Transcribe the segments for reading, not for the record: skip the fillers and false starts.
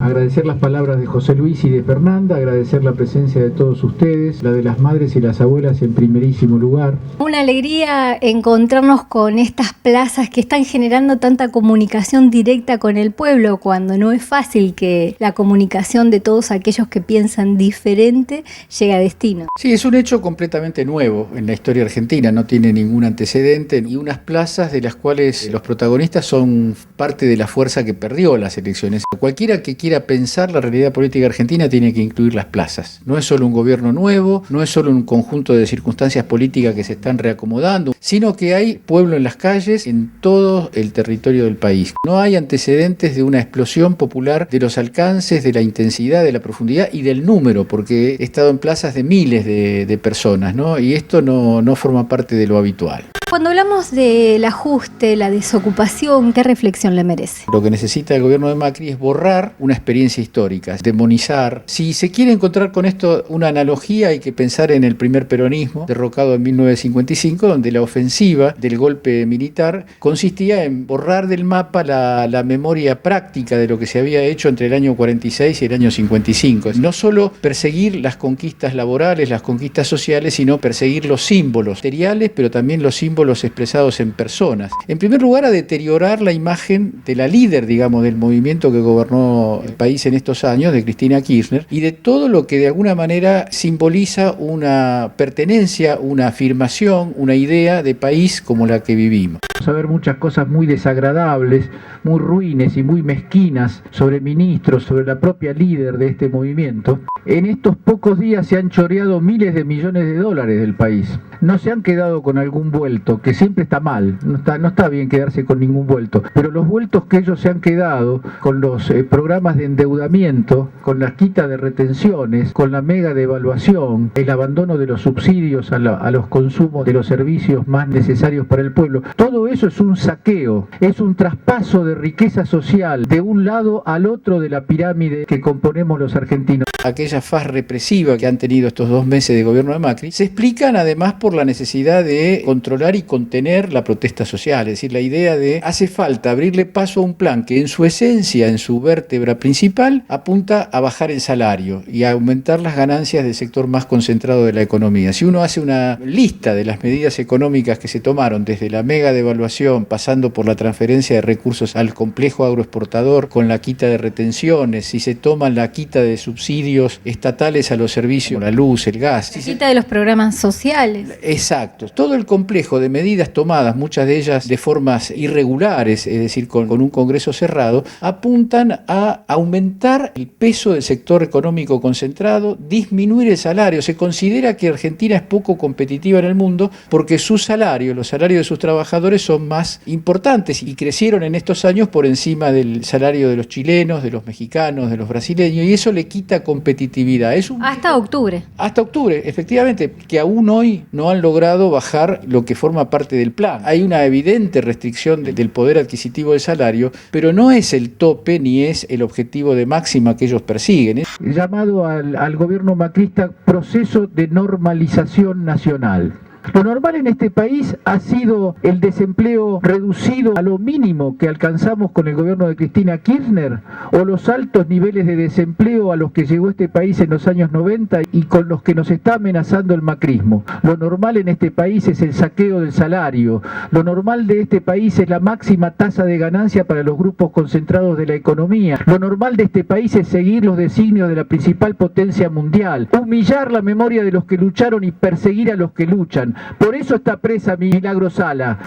Agradecer las palabras de José Luis y de Fernanda, agradecer la presencia de todos ustedes, la de las madres y las abuelas en primerísimo lugar. Una alegría encontrarnos con estas plazas que están generando tanta comunicación directa con el pueblo, cuando no es fácil que la comunicación de todos aquellos que piensan diferente llegue a destino. Sí, es un hecho completamente nuevo en la historia argentina, no tiene ningún antecedente, y unas plazas de las cuales los protagonistas son parte de la fuerza que perdió las elecciones. Cualquiera que quiera pensar la realidad política argentina tiene que incluir las plazas. No es solo un gobierno nuevo, no es solo un conjunto de circunstancias políticas que se están reacomodando, sino que hay pueblo en las calles en todo el territorio del país. No hay antecedentes de una explosión popular de los alcances, de la intensidad, de la profundidad y del número, porque he estado en plazas de miles de personas, ¿no? Y esto no forma parte de lo habitual. Cuando hablamos del ajuste, la desocupación, ¿qué reflexión le merece? Lo que necesita el gobierno de Macri es borrar una experiencia histórica, demonizar. Si se quiere encontrar con esto una analogía, hay que pensar en el primer peronismo, derrocado en 1955, donde la ofensiva del golpe militar consistía en borrar del mapa la memoria práctica de lo que se había hecho entre el año 46 y el año 55. No solo perseguir las conquistas laborales, las conquistas sociales, sino perseguir los símbolos materiales, pero también los símbolos expresados en personas. En primer lugar, a deteriorar la imagen de la líder, digamos, del movimiento que gobernó el país en estos años, de Cristina Kirchner, y de todo lo que de alguna manera simboliza una pertenencia, una afirmación, una idea de país como la que vivimos. Vamos a ver muchas cosas muy desagradables, muy ruines y muy mezquinas sobre ministros, sobre la propia líder de este movimiento. En estos pocos días se han choreado miles de millones de dólares del país. No se han quedado con algún vuelto, que siempre está mal, no está bien quedarse con ningún vuelto, pero los vueltos que ellos se han quedado con los programas de endeudamiento, con la quita de retenciones, con la mega devaluación, el abandono de los subsidios a los consumos de los servicios más necesarios para el pueblo, todo eso es un saqueo, es un traspaso de riqueza social de un lado al otro de la pirámide que componemos los argentinos. Aquella faz represiva que han tenido estos 2 meses de gobierno de Macri se explican además por la necesidad de controlar y contener la protesta social, es decir, la idea de hace falta abrirle paso a un plan que en su esencia, en su vértebra principal, apunta a bajar el salario y a aumentar las ganancias del sector más concentrado de la economía. Si uno hace una lista de las medidas económicas que se tomaron desde la mega devaluación, pasando por la transferencia de recursos al complejo agroexportador con la quita de retenciones, si se toma la quita de subsidios estatales a los servicios, la luz, el gas. La quita de los programas sociales. Exacto. Todo el complejo de medidas tomadas, muchas de ellas de formas irregulares, es decir, con un Congreso cerrado, apuntan a aumentar el peso del sector económico concentrado, disminuir el salario. Se considera que Argentina es poco competitiva en el mundo porque sus salarios, los salarios de sus trabajadores son más importantes y crecieron en estos años por encima del salario de los chilenos, de los mexicanos, de los brasileños, y eso le quita competitividad. Hasta octubre. Hasta octubre, efectivamente, que aún hoy no han logrado bajar lo que forma parte del plan. Hay una evidente restricción del poder adquisitivo del salario, pero no es el tope ni es el objetivo de máxima que ellos persiguen. Llamado al gobierno macrista proceso de normalización nacional. Lo normal en este país ha sido el desempleo reducido a lo mínimo que alcanzamos con el gobierno de Cristina Kirchner, o los altos niveles de desempleo a los que llegó este país en los años 90 y con los que nos está amenazando el macrismo. Lo normal en este país es el saqueo del salario. Lo normal de este país es la máxima tasa de ganancia para los grupos concentrados de la economía. Lo normal de este país es seguir los designios de la principal potencia mundial, humillar la memoria de los que lucharon y perseguir a los que luchan. Por eso está presa Milagro Sala.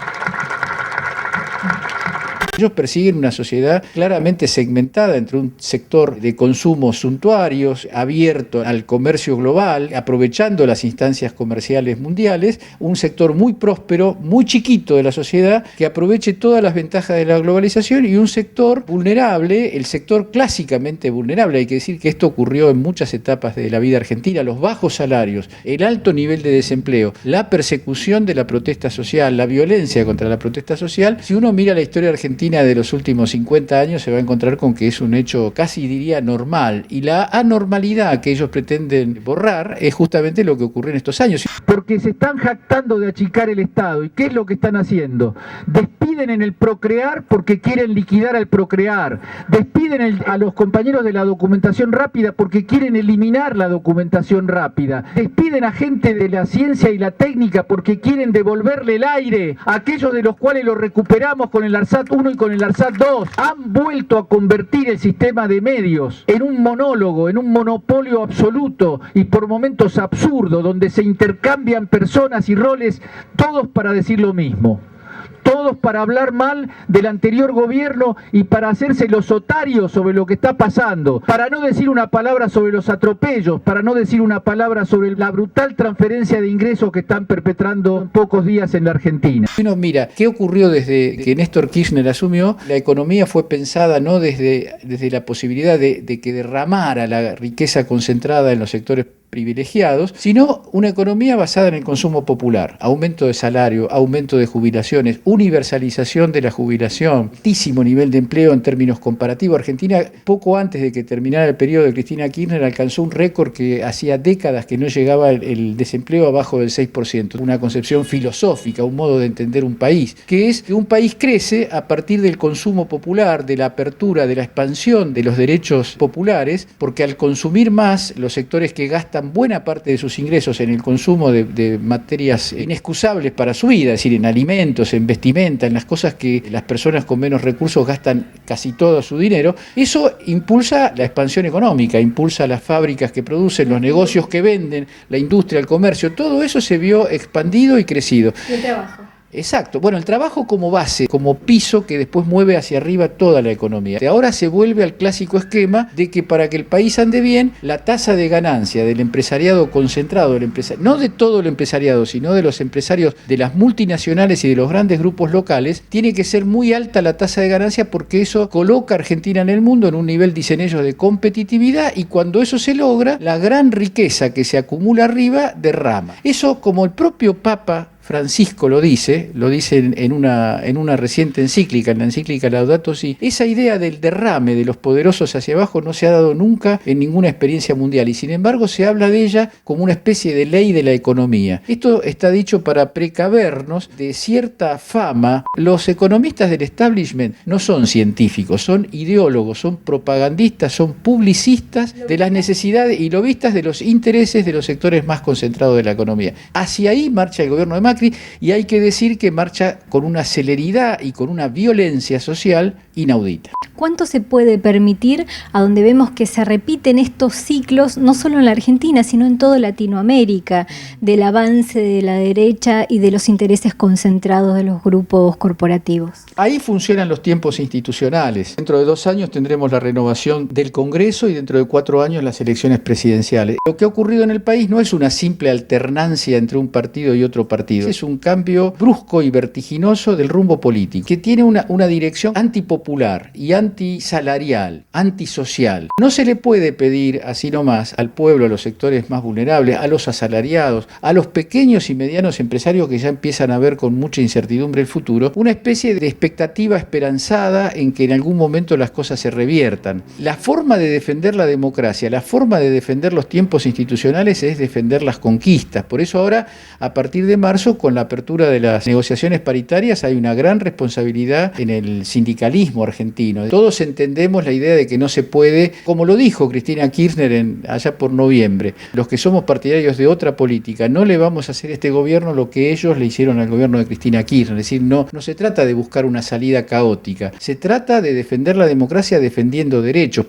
Ellos persiguen una sociedad claramente segmentada entre un sector de consumo suntuarios, abierto al comercio global, aprovechando las instancias comerciales mundiales, un sector muy próspero, muy chiquito de la sociedad, que aproveche todas las ventajas de la globalización, y un sector vulnerable, el sector clásicamente vulnerable. Hay que decir que esto ocurrió en muchas etapas de la vida argentina: los bajos salarios, el alto nivel de desempleo, la persecución de la protesta social, la violencia contra la protesta social. Si uno mira la historia argentina, Argentina de los últimos 50 años se va a encontrar con que es un hecho casi diría normal, y la anormalidad que ellos pretenden borrar es justamente lo que ocurrió en estos años. Porque se están jactando de achicar el Estado. ¿Y qué es lo que están haciendo? Despiden en el procrear porque quieren liquidar al procrear. Despiden a los compañeros de la documentación rápida porque quieren eliminar la documentación rápida. Despiden a gente de la ciencia y la técnica porque quieren devolverle el aire a aquellos de los cuales lo recuperamos con el ARSAT 1 y con el ARSAT 2. Han vuelto a convertir el sistema de medios en un monólogo, en un monopolio absoluto y por momentos absurdo, donde se intercambian personas y roles, todos para decir lo mismo. Todos para hablar mal del anterior gobierno y para hacerse los otarios sobre lo que está pasando, para no decir una palabra sobre los atropellos, para no decir una palabra sobre la brutal transferencia de ingresos que están perpetrando en pocos días en la Argentina. Uno mira, ¿qué ocurrió desde que Néstor Kirchner asumió? La economía fue pensada no desde la posibilidad de que derramara la riqueza concentrada en los sectores privilegiados, sino una economía basada en el consumo popular, aumento de salario, aumento de jubilaciones, universalización de la jubilación, altísimo nivel de empleo en términos comparativos. Argentina, poco antes de que terminara el periodo de Cristina Kirchner, alcanzó un récord que hacía décadas que no llegaba el desempleo abajo del 6%. Una concepción filosófica, un modo de entender un país, que es que un país crece a partir del consumo popular, de la apertura, de la expansión de los derechos populares, porque al consumir más, los sectores que gastan buena parte de sus ingresos en el consumo de materias inexcusables para su vida, es decir, en alimentos, en vestimenta, en las cosas que las personas con menos recursos gastan casi todo su dinero, eso impulsa la expansión económica, impulsa las fábricas que producen, los negocios que venden, la industria, el comercio, todo eso se vio expandido y crecido. Y el trabajo. Exacto. Bueno, el trabajo como base, como piso que después mueve hacia arriba toda la economía. Ahora se vuelve al clásico esquema de que para que el país ande bien, la tasa de ganancia del empresariado concentrado, no de todo el empresariado, sino de los empresarios de las multinacionales y de los grandes grupos locales, tiene que ser muy alta la tasa de ganancia porque eso coloca a Argentina en el mundo en un nivel, dicen ellos, de competitividad, y cuando eso se logra, la gran riqueza que se acumula arriba derrama. Eso, como el propio Papa Francisco lo dice en una reciente encíclica, en la encíclica Laudato Si, esa idea del derrame de los poderosos hacia abajo no se ha dado nunca en ninguna experiencia mundial, y sin embargo se habla de ella como una especie de ley de la economía. Esto está dicho para precavernos de cierta fama. Los economistas del establishment no son científicos, son ideólogos, son propagandistas, son publicistas de las necesidades y lobistas de los intereses de los sectores más concentrados de la economía. Hacia ahí marcha el gobierno de Macri, y hay que decir que marcha con una celeridad y con una violencia social inaudita. ¿Cuánto se puede permitir a donde vemos que se repiten estos ciclos, no solo en la Argentina, sino en toda Latinoamérica, del avance de la derecha y de los intereses concentrados de los grupos corporativos? Ahí funcionan los tiempos institucionales. Dentro de 2 años tendremos la renovación del Congreso y dentro de 4 años las elecciones presidenciales. Lo que ha ocurrido en el país no es una simple alternancia entre un partido y otro partido. Es un cambio brusco y vertiginoso del rumbo político, que tiene una dirección antipopular y antisalarial, antisocial. No se le puede pedir así nomás al pueblo, a los sectores más vulnerables, a los asalariados, a los pequeños y medianos empresarios que ya empiezan a ver con mucha incertidumbre el futuro, una especie de expectativa esperanzada en que en algún momento las cosas se reviertan. La forma de defender la democracia, la forma de defender los tiempos institucionales es defender las conquistas. Por eso ahora, a partir de marzo, con la apertura de las negociaciones paritarias, hay una gran responsabilidad en el sindicalismo argentino. Todos entendemos la idea de que no se puede, como lo dijo Cristina Kirchner allá por noviembre, los que somos partidarios de otra política, no le vamos a hacer a este gobierno lo que ellos le hicieron al gobierno de Cristina Kirchner. Es decir, no se trata de buscar una salida caótica, se trata de defender la democracia defendiendo derechos.